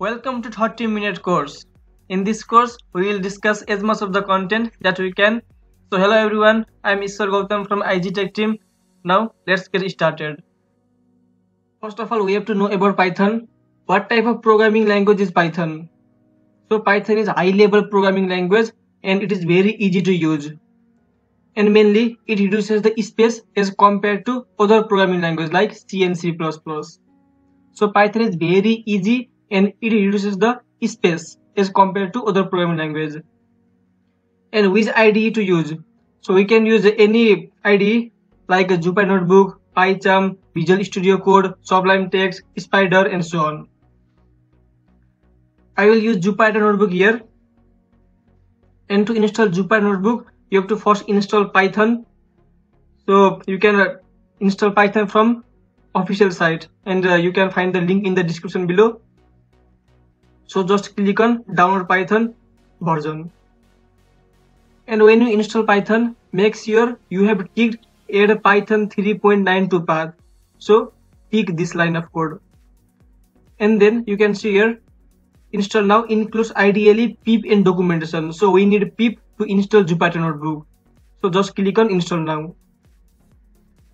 Welcome to 30-minute course. In this course, we will discuss as much of the content that we can. So hello everyone, I am Ishwar Gautam from IG Tech team. Now let's get started. First of all, we have to know about Python. What type of programming language is Python? So Python is a high-level programming language and it is very easy to use. And mainly, it reduces the space as compared to other programming languages like C and C++. So Python is very easy and it reduces the space as compared to other programming languages. And which IDE to use? So we can use any IDE like Jupyter Notebook, PyCharm, Visual Studio Code, Sublime Text, Spider, and so on. I will use Jupyter Notebook here. And to install Jupyter Notebook, you have to first install Python. So you can install Python from official site, and you can find the link in the description below. So just click on download Python version. And when you install Python, make sure you have ticked add Python 3.92 path. So tick this line of code. And then you can see here, install now includes ideally pip and documentation. So we need pip to install Jupyter Notebook. So just click on install now.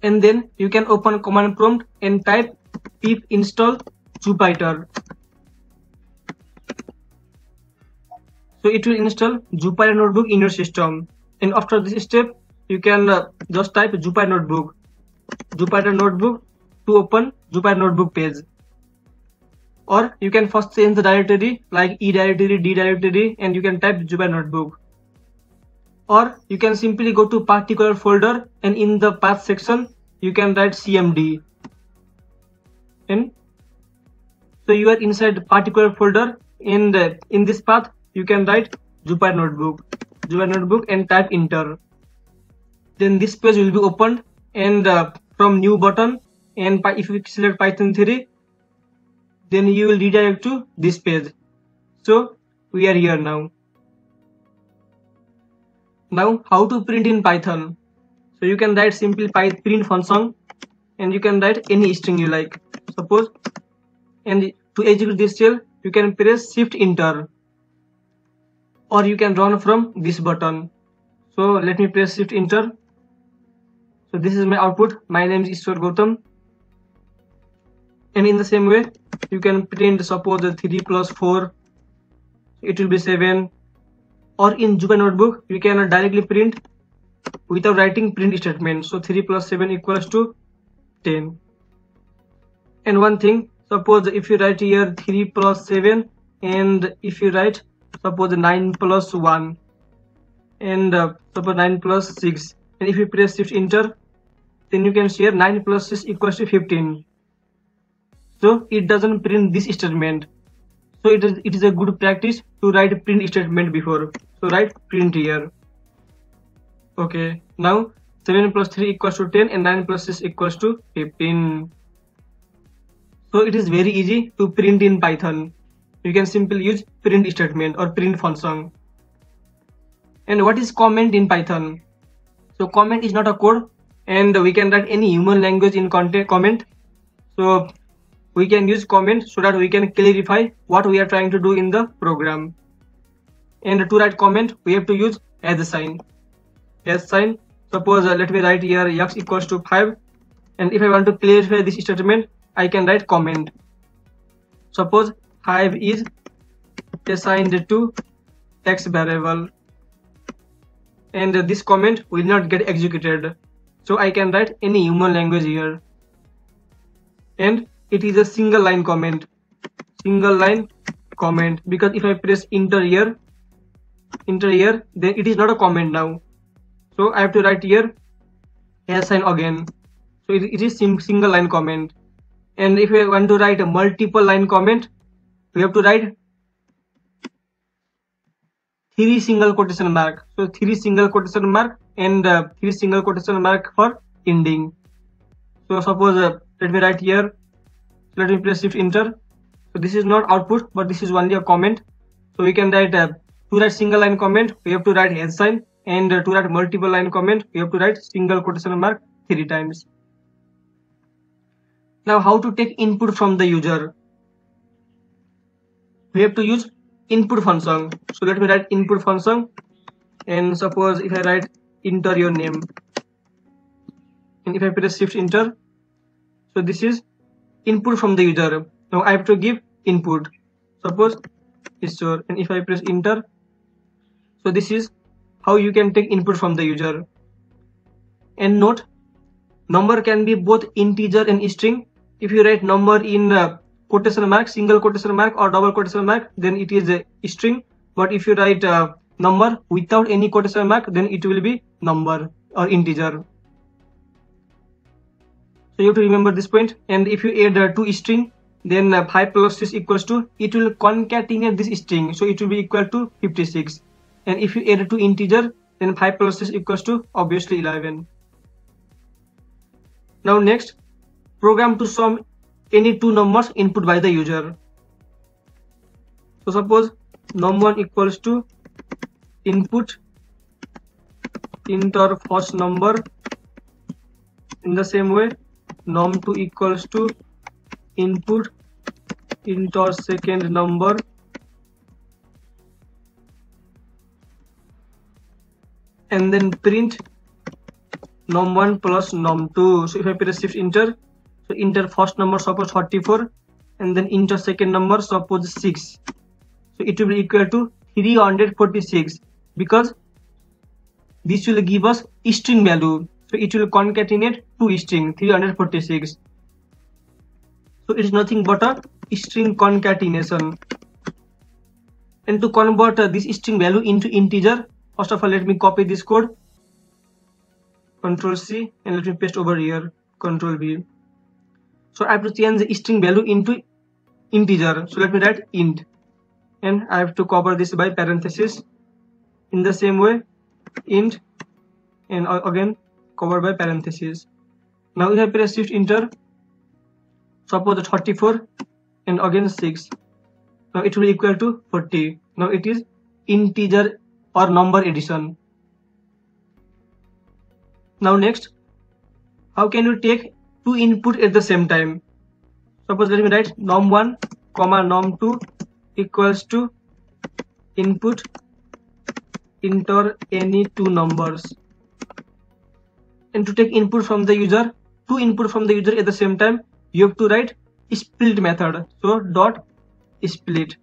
And then you can open command prompt and type pip install Jupyter. So it will install Jupyter Notebook in your system. And after this step, you can just type Jupyter Notebook to open Jupyter Notebook page. Or you can first change the directory like E directory, D directory, and you can type Jupyter Notebook. Or you can simply go to particular folder and in the path section, you can write CMD. And so you are inside particular folder, and in this path, you can write Jupyter Notebook and type enter. Then this page will be opened, and from new button, and if you select Python 3, then you will redirect to this page. So we are here now. Now how to print in Python? So you can write simply print function, and you can write any string you like. Suppose, and to execute this shell, you can press Shift Enter. Or you can run from this button. So let me press Shift Enter. So this is my output. My name is Ishwar Gautam. And in the same way, you can print suppose 3 plus 4. It will be 7. Or in Jupyter Notebook, you can directly print without writing print statement. So 3 plus 7 equals to 10. And one thing, suppose if you write here 3 plus 7, and if you write suppose 9 plus 1, and suppose 9 plus 6, and if you press Shift Enter, then you can see here 9 plus 6 equals to 15. So it doesn't print this statement. So it is a good practice to write print statement before. So write print here. Okay, now 7 plus 3 equals to 10 and 9 plus 6 equals to 15. So it is very easy to print in Python. You can simply use print statement or print function. And what is comment in Python? So comment is not a code, and we can write any human language in comment. So we can use comment so that we can clarify what we are trying to do in the program. And to write comment, we have to use as sign. Suppose let me write here x equals to 5, and if I want to clarify this statement, I can write comment. Suppose 5 is assigned to x variable, and this comment will not get executed. So I can write any human language here, and it is a single line comment, because if I press enter here, then it is not a comment now. So I have to write here sign again. So it is single line comment. And if I want to write a multiple line comment, we have to write 3 single quotation mark. So 3 single quotation mark and 3 single quotation mark for ending. So suppose let me write here. Let me press Shift Enter. So this is not output, but this is only a comment. So we can write to write single line comment, we have to write sign, and to write multiple line comment, we have to write single quotation mark 3 times. Now how to take input from the user? we have to use input function. So let me write input function, and suppose if I write enter your name, and if I press shift enter, so this is input from the user. Now I have to give input, suppose Ishwar, and if I press enter, so this is how you can take input from the user. And note, number can be both integer and string. If you write number in quotation mark, single quotation mark or double quotation mark, then it is a string. But if you write number without any quotation mark, then it will be number or integer. So you have to remember this point. And if you add two string, then 5 plus 6 equals to, it will concatenate this string, so it will be equal to 56. And if you add two integer, then 5 plus 6 equals to obviously 11. Now next, program to sum any two numbers input by the user. So suppose num1 equals to input enter first number. In the same way, num2 equals to input enter second number. And then print num1 plus num2. So if I press shift enter, so enter first number, suppose 34, and then enter second number, suppose 6. So it will be equal to 346, because this will give us string value. So it will concatenate two string 346. So it is nothing but a string concatenation. And to convert this string value into integer, first of all, let me copy this code, Control C, and let me paste over here, Control V. So I have to change the string value into integer. So let me write int, and I have to cover this by parenthesis. In the same way, int, and again covered by parenthesis. Now if I press shift enter, suppose 34 and again 6. Now it will be equal to 40. Now it is integer or number addition. Now next, how can you take two input at the same time? Suppose let me write num1 comma num2 equals to input enter any two numbers. And to take input from the user, two input from the user at the same time, you have to write split method. So dot split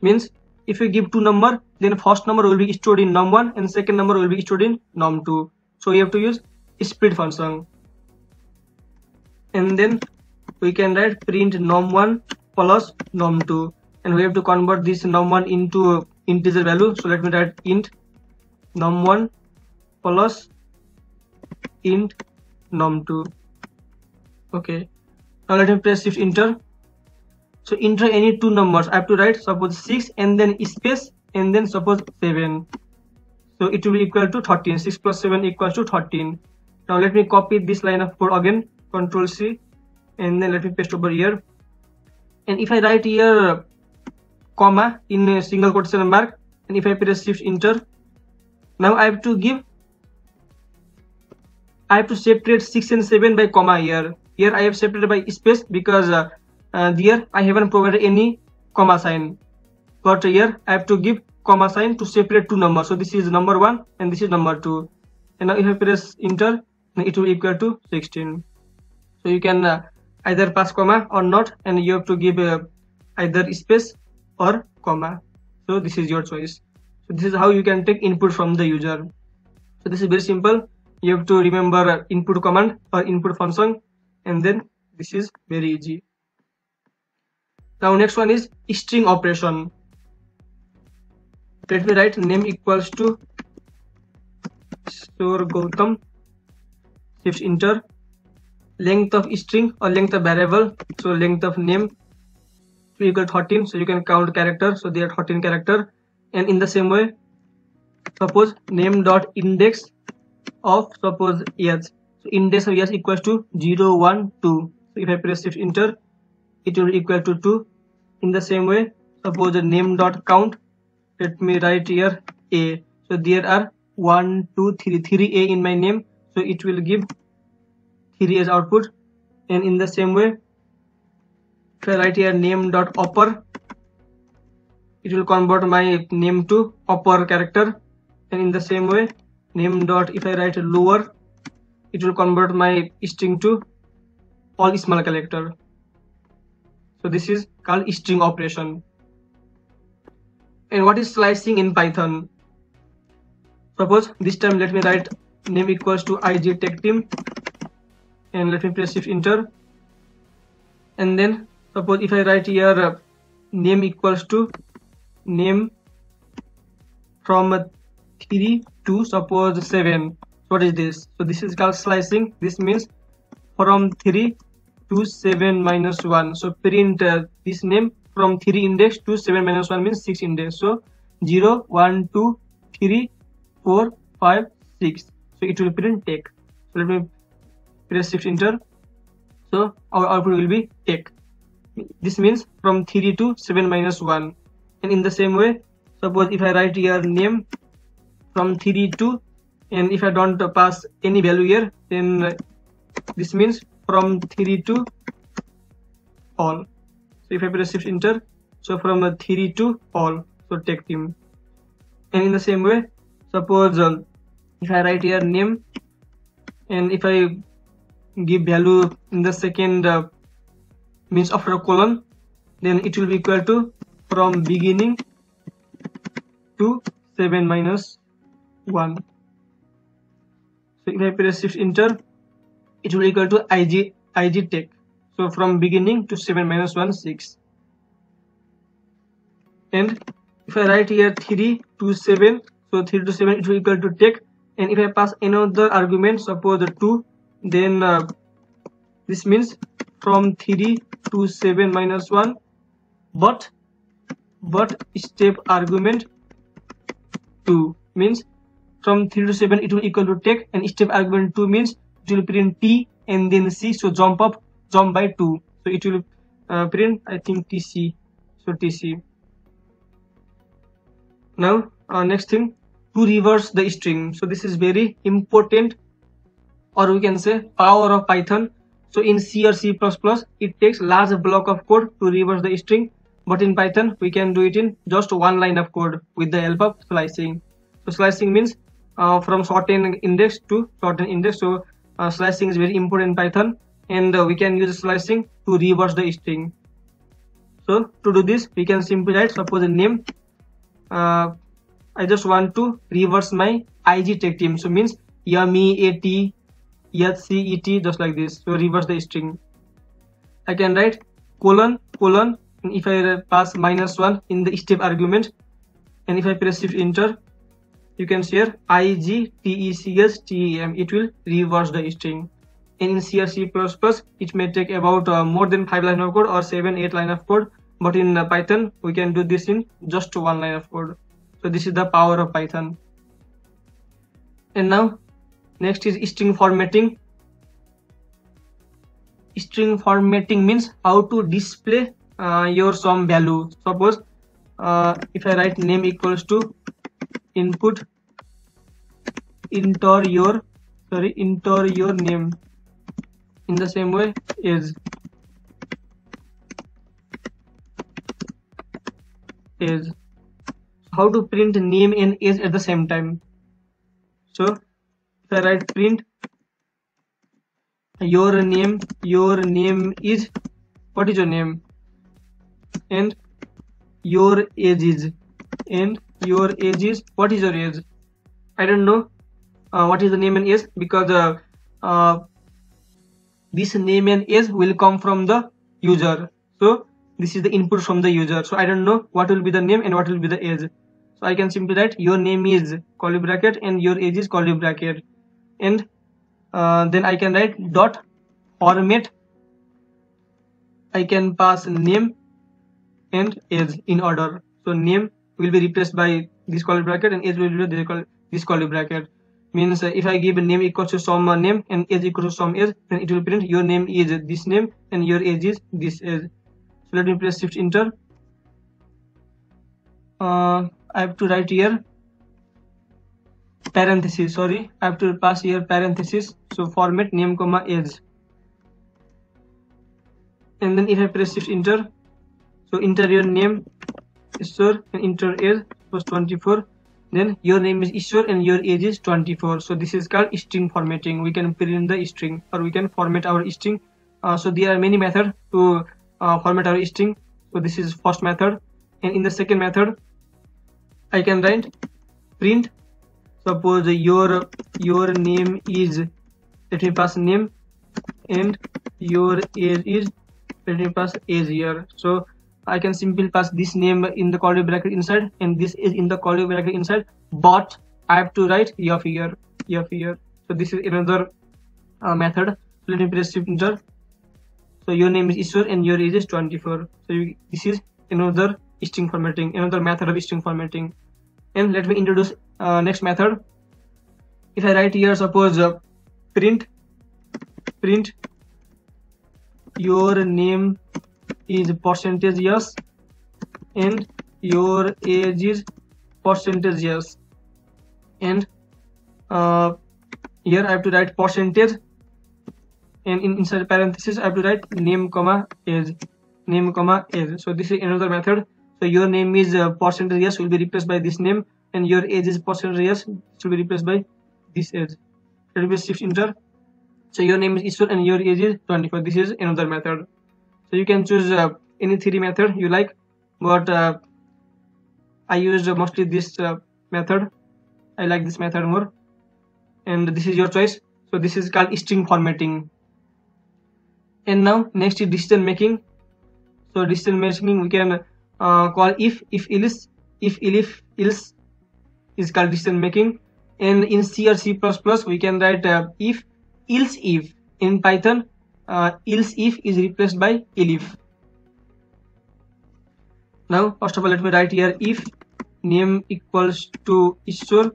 means if you give two number, then first number will be stored in num1 and second number will be stored in num2. So you have to use split function. And then we can write print num1 plus num2, and we have to convert this num1 into integer value. So let me write int num1 plus int num2. Okay, now let me press shift enter. So enter any two numbers. I have to write suppose 6 and then space and then suppose 7. So it will be equal to 13. 6 plus 7 equals to 13. Now let me copy this line of code again, Control C, and then let me paste over here. And if I write here comma in a single quotation mark, and if I press shift enter, now I have to separate 6 and 7 by comma here. Here I have separated by space because there I haven't provided any comma sign, but here I have to give comma sign to separate two numbers. So this is number 1 and this is number 2. And now if I press enter, it will equal to 16. So you can either pass comma or not, and you have to give either space or comma. So this is your choice. So this is how you can take input from the user. So this is very simple. You have to remember input command or input function, and then this is very easy. Now next one is string operation. Let me write name equals to store Gautam, shift enter, length of string or length of variable, so length of name equal 13, so you can count character, so there are 13 character. And in the same way, suppose name dot index of suppose yes, so index of yes equals to 0 1 2. So if I press shift enter, it will equal to 2. In the same way, suppose the name dot count, let me write here a, so there are 1 2 3 a in my name, so it will give 3 as output. And in the same way, if I write here name dot upper, it will convert my name to upper character, and in the same way name dot, if I write lower, it will convert my string to all small character. So this is called string operation. And what is slicing in Python? Suppose this time let me write name equals to IG tech team, and let me press shift enter. And then suppose if I write here name equals to name from 3 to suppose 7. What is this? So this is called slicing. This means from 3 to 7 minus 1. So print this name from 3 index to 7 minus 1 means 6 index. So 0, 1, 2, 3, 4, 5, 6. So it will print tech. So let me press shift enter. So our output will be tech. This means from 3 to 7 minus 1. And in the same way, suppose if I write here name from 3 to, and if I don't pass any value here, then this means from 3 to all. So if I press shift enter, so from 3 to all, so tech team. And in the same way, suppose if I write here name, and if I give value in the second means after a colon, then it will be equal to from beginning to 7 minus 1. So if I press shift enter, it will equal to IG tech. So from beginning to 7 minus 1, 6. And if I write here 3 to 7, so 3 to 7 it will equal to tech. And if I pass another argument, suppose 2, then this means from 3 to 7 minus 1, but step argument 2 means from 3 to 7 it will equal to tech, and step argument 2 means it will print T and then C, so jump by 2, so it will print I think TC, so TC. Now next thing, to reverse the string. So this is very important, or we can say power of Python. So in C or C++, it takes large block of code to reverse the string, but in Python we can do it in just one line of code with the help of slicing. So slicing means from certain index to certain index. So slicing is very important in Python, and we can use slicing to reverse the string. So to do this, we can simply write, suppose a name, I just want to reverse my IG tech team, so means MEAT HCET, just like this. So reverse the string. I can write colon, and if I pass minus 1 in the step argument, and if I press shift enter, you can see here IGTECHTEM, it will reverse the string. And in C or C++, it may take about more than 5 lines of code or 7-8 lines of code, but in Python we can do this in just 1 line of code. So this is the power of Python. And now next is string formatting. String formatting means how to display your some value. Suppose if I write name equals to input enter your name, in the same way is how to print name and age at the same time. So if I write print your name is, what is your name, and your age is, what is your age? I don't know what is the name and age, because this name and age will come from the user. So this is the input from the user, so I don't know what will be the name and what will be the age. So I can simply write your name is curly bracket and your age is curly bracket, and then I can write dot format. I can pass name and age in order. So name will be replaced by this curly bracket and age will be this curly bracket. Means if I give a name equals to some name and age equals to some age, then it will print your name is this name and your age is this age. So let me press shift enter. I have to write here parenthesis, sorry, I have to pass here parenthesis. So format name comma age, and then if I press shift enter, so enter your name Ishwar and enter age was 24. Then your name is Ishwar and your age is 24. So this is called string formatting. We can print the string or we can format our string. So there are many methods to format our string. So this is first method, and in the second method I can write print. Suppose your name is, let me pass name, and your age is, let me pass age here. So I can simply pass this name in the curly bracket inside and this is in the curly bracket inside, but I have to write of year. So this is another method. So let me press shift enter. So your name is Ishwar and your age is 24. So this is another string formatting, another method of string formatting. And let me introduce next method. If I write here, suppose print your name is percentage yes and your age is percentage yes, and here I have to write percentage, and inside parenthesis I have to write name comma age. So this is another method. So your name is percentage yes will be replaced by this name, and your age is percentage yes will be replaced by this age. Let me shift enter. So your name is Ishwar and your age is 24. This is another method. So you can choose any three method you like, but I used mostly this method. I like this method more, and this is your choice. So this is called string formatting. And now next is decision making. So decision making we can call if else is called decision making, and in C or C++ we can write if else if. In Python else if is replaced by elif. Now first of all let me write here if name equals to Ishwar.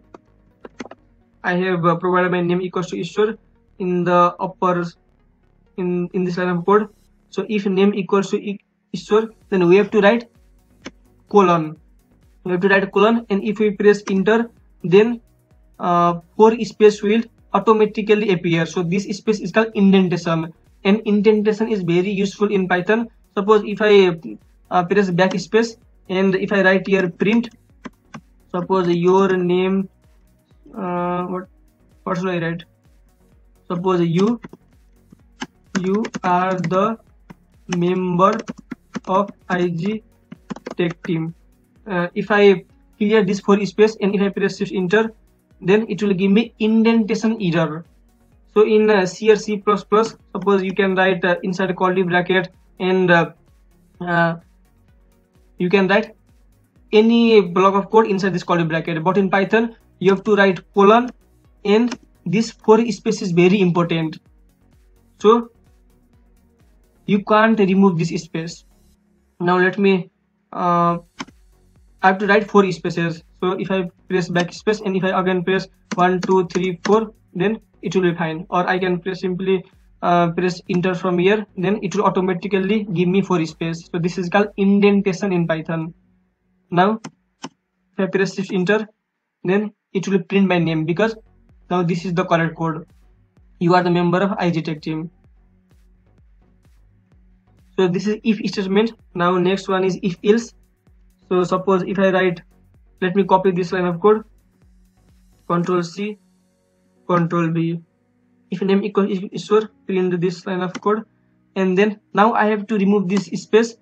I have provided my name equals to Ishwar in the upper in this line of code. So if name equals to Ishwar, then we have to write colon. And if we press enter, then 4 space will automatically appear. So this space is called indentation, and indentation is very useful in Python. Suppose if I press backspace and if I write here print, suppose your name, what should I write? Suppose you are the member of IG Tech team. If I clear this 4 space and if I press shift enter, then it will give me indentation error. So in C or C++, suppose you can write inside a curly bracket, and you can write any block of code inside this curly bracket, but in Python you have to write colon, and this 4 space is very important. So you can't remove this space. Now let me I have to write 4 spaces. So if I press backspace and if I again press 1 2 3 4, then it will be fine. Or I can press simply press enter from here, then it will automatically give me 4 space. So this is called indentation in Python. Now if I press shift enter, then it will print my name, because now this is the correct code. You are the member of IG Tech team. So this is if statement. Now next one is if else. So suppose if I write, let me copy this line of code, Control C, Control V. If name equals Ishwar, print this line of code, and then now I have to remove this space.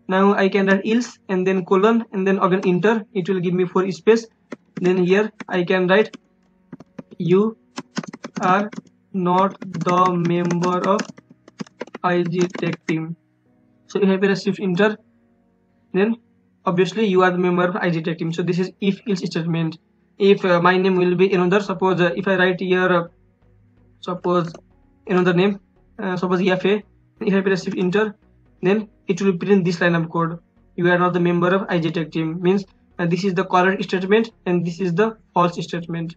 Now I can write else and then colon and then again enter. It will give me 4 space. Then here I can write you are not the member of IG Tech team. So if I press shift enter, then obviously you are the member of IG Tech team. So this is if else statement. If my name will be another, suppose if I write here suppose another name, suppose EFA, if I press shift enter, then it will print this line of code. You are not the member of IG Tech team, means this is the correct statement and this is the false statement.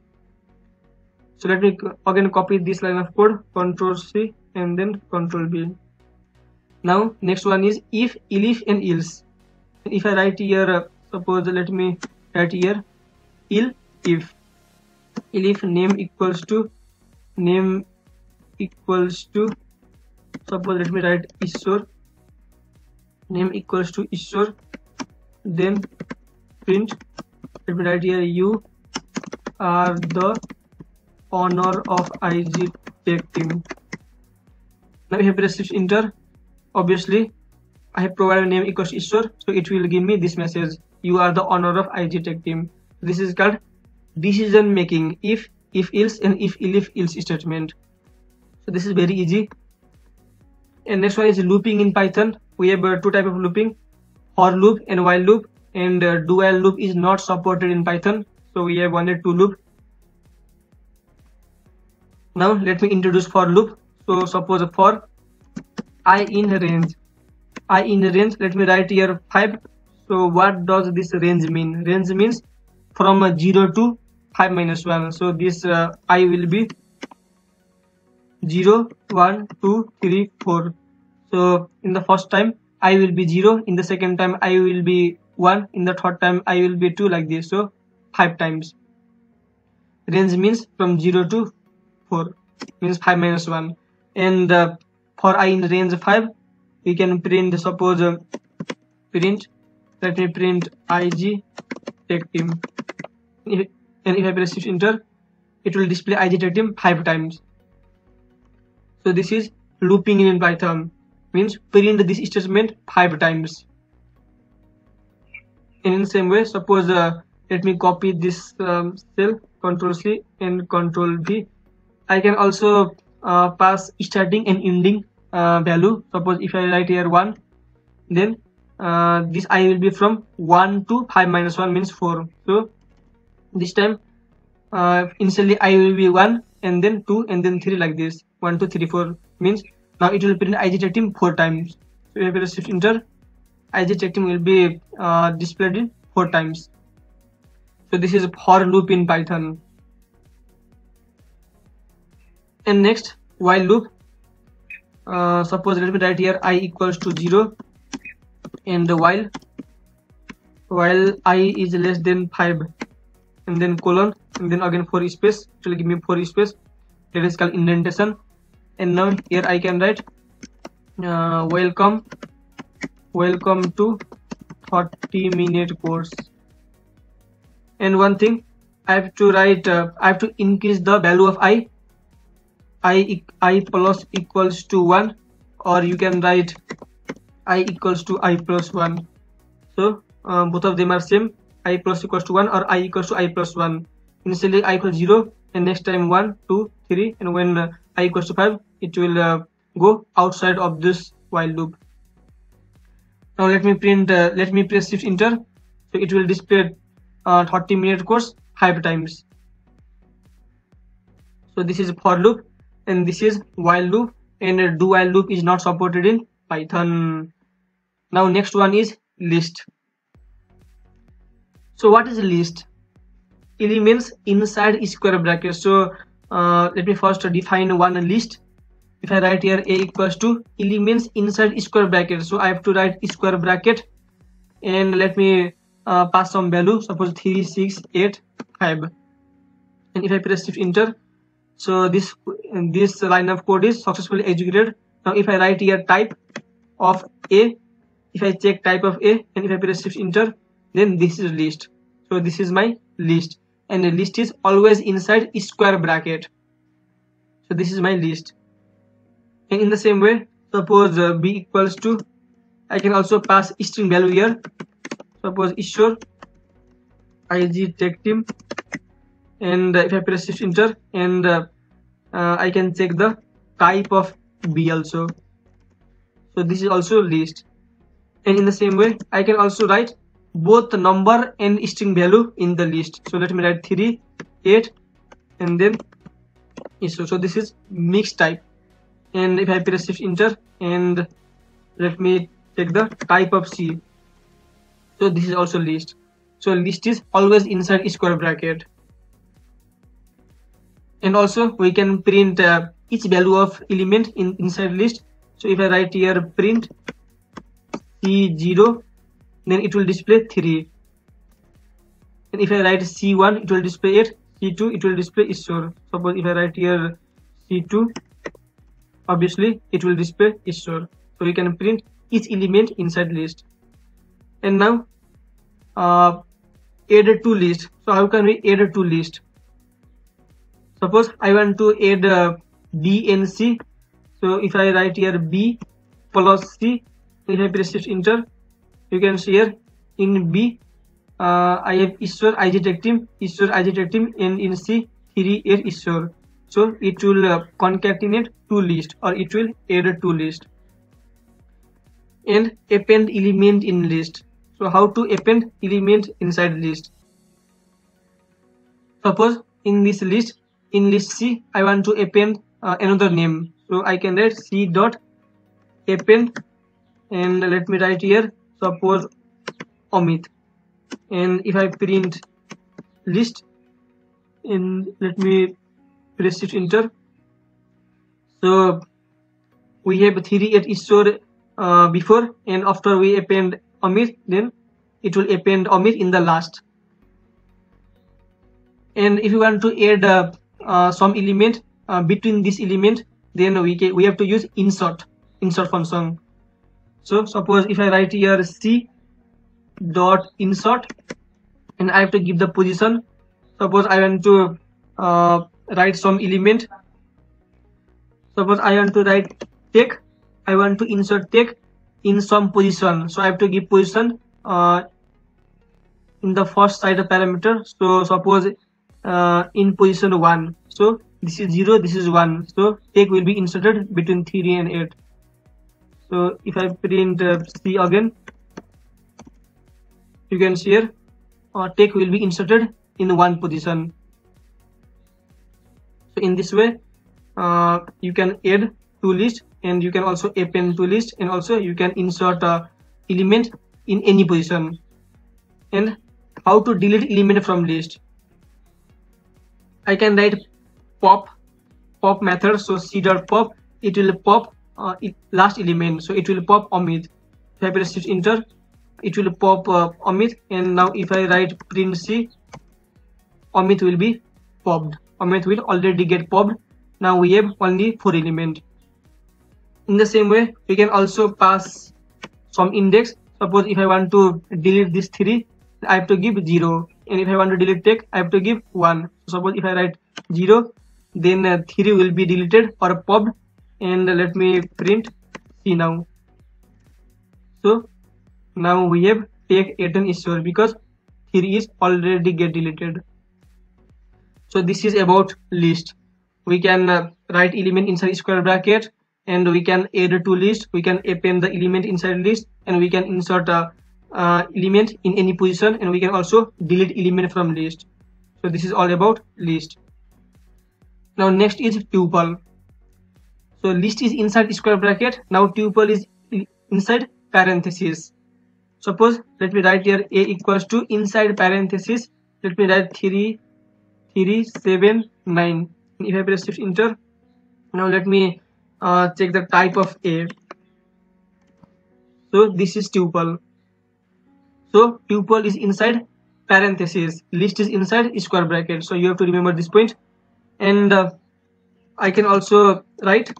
So let me again copy this line of code, Control C and then Control V. Now next one is if, elif and else. If I write here suppose let me write here if name equals to suppose let me write Ishwar, name equals to Ishwar, then print, let me write here, you are the owner of IG Tech team. Now we have pressed shift enter. Obviously I have provided name equals to Ishwar, so it will give me this message, you are the owner of IG Tech team. This is called decision making, if else, and if else statement. So this is very easy. And next one is looping in Python. We have two types of looping, for loop and while loop, and do while loop is not supported in Python, so we have only two loop. Now let me introduce for loop. So suppose for I in range, let me write here 5. So what does this range mean? Range means from 0 to 5 minus 1. So this I will be 0, 1, 2, 3, 4. So in the first time I will be 0, in the second time I will be 1, in the third time I will be 2, like this. So 5 times. Range means from 0 to 4, means 5 minus 1. And for I in range 5, we can print, suppose print, let me print IG Tech team. And if I press shift enter, it will display IG Tech team 5 times. So this is looping in Python, means print this statement 5 times. And in the same way, suppose let me copy this cell, Ctrl C and Ctrl V. I can also pass starting and ending value. Suppose if I write here 1, then this I will be from 1 to 5 minus 1, means 4. So this time initially I will be 1, and then 2, and then 3, like this. 1, 2, 3, 4, means now it will print IG Tech team 4 times. So if I press shift enter, IG Tech team will be displayed in 4 times. So this is for loop in Python. And next, while loop. Suppose let me write here I equals to 0, and while I is less than 5, and then colon, and then again 4 space, it will give me 4 space. That is called indentation. And now here I can write welcome to 30-minute course. And one thing, I have to write, I have to increase the value of I plus equals to 1, or you can write I equals to I plus 1. So both of them are same, I plus equals to 1 or I equals to I plus 1. Initially I equals 0, and next time 1, 2, 3, and when I equals to 5, it will go outside of this while loop. Now let me print, let me press shift enter, so it will display 30-minute course 5 times. So this is for loop, and this is while loop, and do while loop is not supported in Python. Now next one is list. So what is list? Elements inside square bracket. So let me first define one list. If I write here A equals to elements inside square bracket, so I have to write square bracket, and let me pass some value, suppose 3, 6, 8, 5. And if I press shift enter, so this line of code is successfully executed. Now if I write here type of A, if I check type of A, and if I press shift enter, then this is list. So this is my list, and the list is always inside square bracket. So this is my list. And in the same way, suppose B equals to, I can also pass string value here. Suppose Ishwar IG Tech team, and if I press shift enter, and I can check the type of B also. So this is also list. And in the same way, I can also write both number and string value in the list. So let me write 3, 8, and then Ishwar. So this is mixed type. And if I press shift enter, and let me take the type of C, so this is also list. So list is always inside square bracket. And also we can print each value of element inside list. So if I write here print C0, then it will display 3. And if I write C1, it will display 8. C2, it will display Ishwar. Suppose if I write here C2, obviously it will display Ishwar. So we can print each element inside list. And now add to list. So how can we add to list? Suppose I want to add B and C. So if I write here B plus C, if I press enter, you can see here in B I have Ishwar IJ Tech Team, and in C 3 8 Ishwar. So it will concatenate two list, or it will add two list and append element in list. So how to append element inside list? Suppose in this list, in list C, I want to append another name. So I can write C dot append, and let me write here suppose Amit. And if I print list, and let me press it enter. So we have 3 8 Ishwar before, and after we append Amit, then it will append Amit in the last. And if you want to add some element between this element, then we have to use insert function. So suppose if I write here C dot insert, and I have to give the position. Suppose I want to write some element. Suppose I want to write tech. I want to insert tech in some position. So I have to give position in the first side parameter. So suppose in position 1. So this is 0, this is 1. So tech will be inserted between 3 and 8. So if I print C again, you can see here tech will be inserted in one position. So in this way you can add to list, and you can also append to list, and also you can insert element in any position. And how to delete element from list? I can write pop method. So C dot pop, it will pop last element. So it will pop Amit. If I press enter, it will pop Amit. And now if I write print C, Amit will be popped. Amit will already get popped. Now we have only 4 elements. In the same way, we can also pass some index. Suppose if I want to delete this 3, I have to give 0, and if I want to delete tech, I have to give 1. So suppose if I write 0, then 3 will be deleted or popped. And let me print C now. So now we have tech 8 and Ishwar, because 3 is already get deleted. So this is about list. We can write element inside square bracket, and we can add to list, we can append the element inside list, and we can insert element in any position, and we can also delete element from list. So this is all about list. Now next is tuple. So list is inside square bracket. Now tuple is inside parenthesis. Suppose let me write here A equals to inside parenthesis. Let me write 3 7 9. If I press enter, now let me check the type of A. So this is tuple. So tuple is inside parenthesis, list is inside square bracket. So you have to remember this point. And I can also write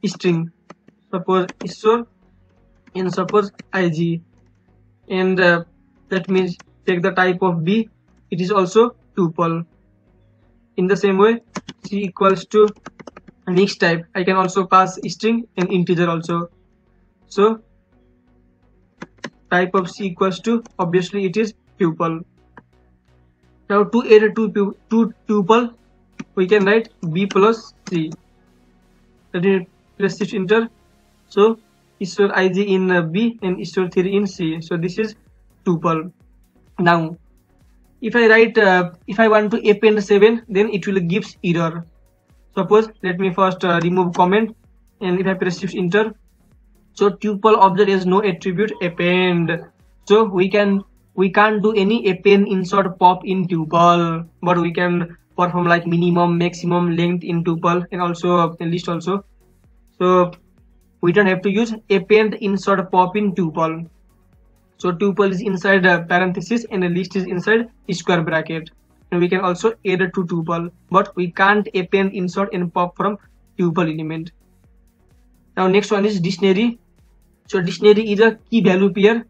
string. Suppose Ishwar and suppose IG. And let me check the type of B. It is also tuple. In the same way, C equals to next type. I can also pass string and integer also. So type of C equals to, obviously it is tuple. Now to add two tuple, we can write B plus C. Let me press enter. So Ishwar IG in B and Ishwar 3 in C. So this is tuple. Now if I write if I want to append 7, then it will give error. Suppose let me first remove comment, and if I press enter, so tuple object has no attribute append. So we can't do any append, insert, pop in tuple, but we can perform like minimum, maximum, length in tuple, and also list also. So we don't have to use append, insert, pop in tuple. So tuple is inside parenthesis, and a list is inside square bracket. And we can also add to tuple, but we can't append, insert, and pop from tuple element. Now next one is dictionary. So dictionary is a key value pair.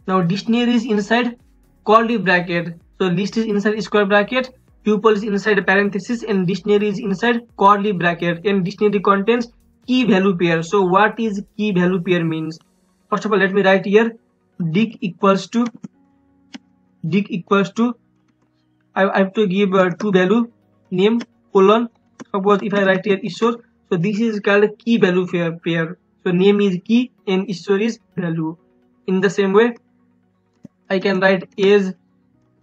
Now dictionary is inside curly bracket. So list is inside square bracket, tuple is inside parenthesis, and dictionary is inside curly bracket, and dictionary contains key value pair. So what is key value pair means? First of all, let me write here dic equals to I have to give two value, name colon. Suppose if I write here Ishwar, so this is called key value pair. So name is key and Ishwar is value. In the same way, I can write age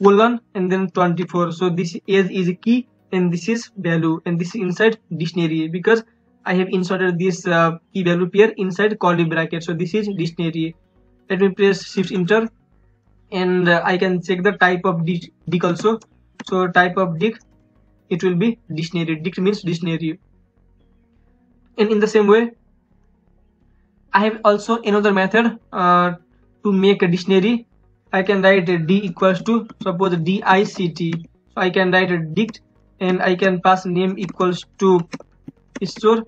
colon and then 24. So this age is key and this is value, and this is inside dictionary because I have inserted this key value pair inside curly bracket. So this is dictionary. Let me press shift enter, and I can check the type of dic also. So type of dic, it will be dictionary. Dic means dictionary. And in the same way, I have also another method to make a dictionary. I can write d equals to, suppose dict. So I can write a dict, and I can pass name equals to Ishwar,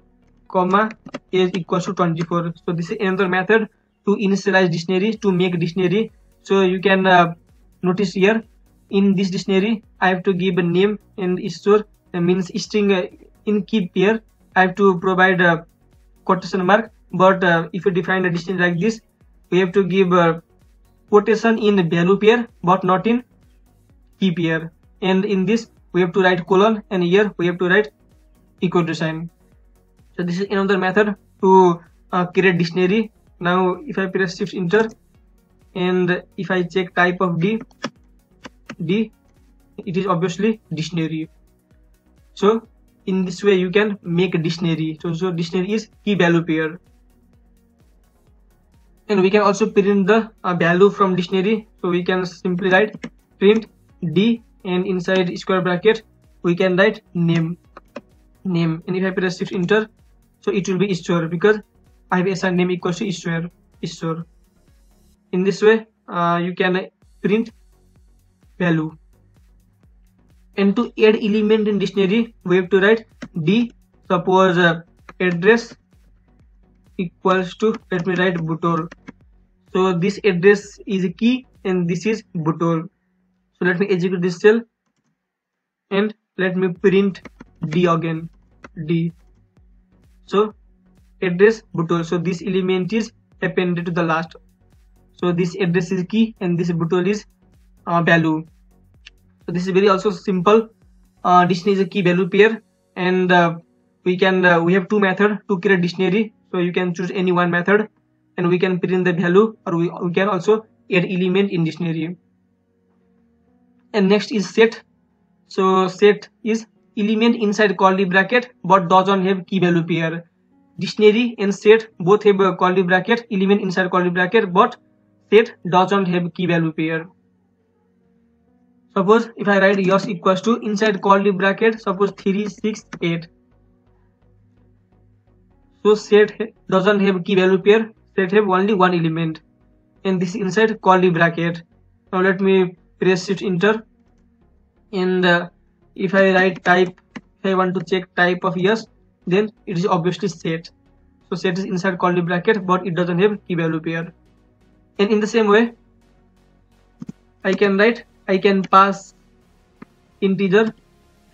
comma age equals to 24. So this is another method to initialize dictionary, to make dictionary. So you can notice here in this dictionary I have to give a name, and Ishwar means string in key pair. I have to provide a quotation mark, but if you define a dictionary like this, we have to give a quotation in value pair but not in key pair, and in this we have to write colon, and here we have to write equal to sign. So this is another method to create dictionary. Now if I press shift enter, and if I check type of d, it is obviously dictionary. So in this way you can make a dictionary. So dictionary is key value pair, and we can also print the value from dictionary. So we can simply write print d, and inside square bracket we can write name, and if I press shift enter, so it will be Ishwar because I have assigned name equals to Ishwar. In this way you can print value. And to add element in dictionary, we have to write d, suppose address equals to, let me write Butol. So this address is a key and this is Butol. So let me execute this cell and let me print d again, d. So address Butol. So this element is appended to the last. So this address is key and this Butol is value. So this is very also simple. Dictionary is a key value pair, and we have two methods to create dictionary. So you can choose any one method, and we can print the value, or we can also add element in dictionary. And next is set. So set is element inside curly bracket but doesn't have key value pair. Dictionary and set both have a curly bracket, element inside curly bracket, but set doesn't have key value pair. Suppose if I write yes equals to inside curly bracket, suppose 3, 6, 8. So set doesn't have key value pair, set have only one element, and this is inside curly bracket. Now let me press shift enter, and if I write type, if I want to check type of yes, then it is obviously set. So set is inside curly bracket but it doesn't have key value pair. And in the same way I can pass integer.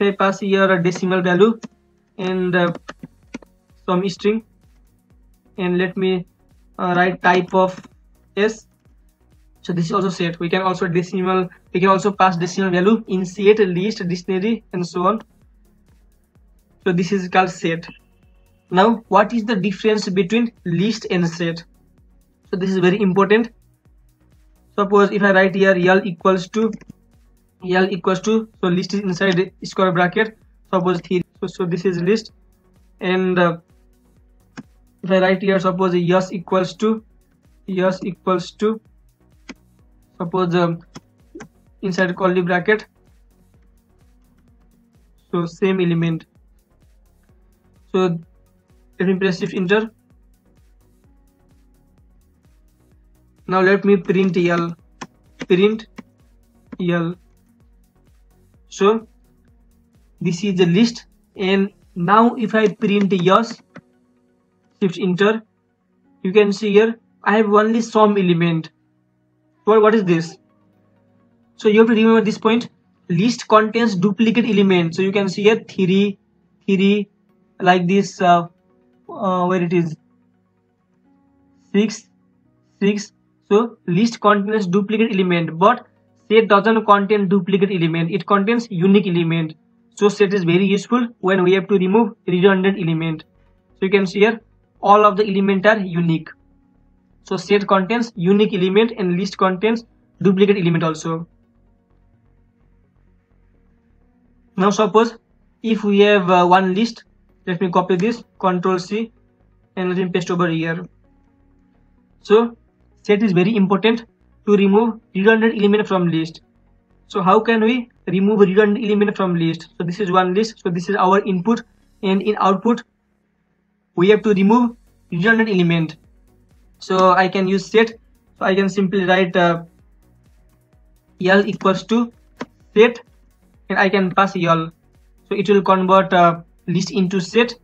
I pass here a decimal value and some string, and let me write type of s. So this is also set. We can also pass decimal value in set, list, dictionary, and so on. So this is called set. Now what is the difference between list and set? So this is very important. Suppose if I write here L equals to, so list is inside square bracket, suppose 3. So this is list, and if I write here suppose yes equals to, suppose inside curly bracket, so same element. So let me press shift enter. Now let me print L. So this is the list, and now if I print yes, shift enter, you can see here I have only some element, what is this? So you have to remember this point. List contains duplicate element. So you can see here 3 like this, where it is 6. So list contains duplicate element, but set doesn't contain duplicate element. It contains unique element. So set is very useful when we have to remove redundant element. So you can see here all of the elements are unique. So set contains unique element and list contains duplicate element also. Now suppose if we have one list, let me copy this, Ctrl C, and let me paste over here. So set is very important to remove redundant element from list. So how can we remove redundant element from list? So this is one list. So this is our input, and in output we have to remove redundant element. So I can use set. So I can simply write L equals to set, and I can pass L. So it will convert list into set,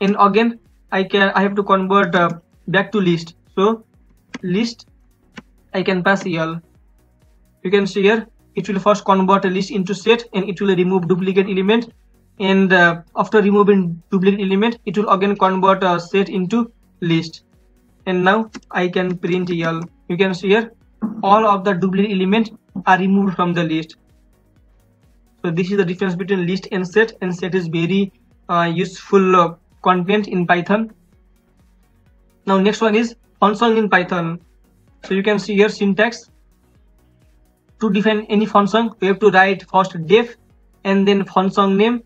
and again I have to convert back to list. So list, I can pass L. You can see here it will first convert a list into set, and it will remove duplicate element, and after removing duplicate element it will again convert a set into list, and now I can print L. You can see here all of the duplicate elements are removed from the list. So this is the difference between list and set is very useful content in Python. Now next one is function in Python. So you can see here syntax. To define any function, we have to write first def, and then function name,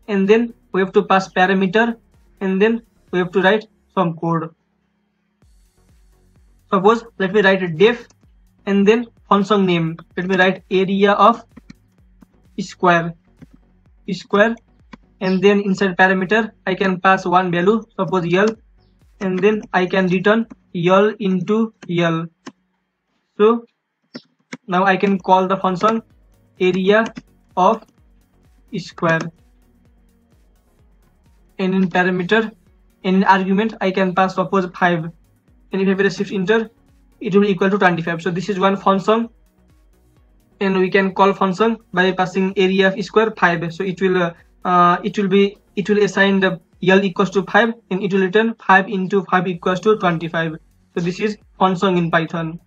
and then we have to pass parameter, and then we have to write some code. Suppose let me write def and then function name. Let me write area of square, and then inside parameter I can pass one value, suppose L, and then I can return L into L. So now I can call the function area of square, and in parameter, in argument I can pass suppose 5, and if I press shift enter it will be equal to 25. So this is one function, and we can call function by passing area of square 5. So it will assign the L equals to 5, and it will return 5 into 5 equals to 25. So this is function in Python.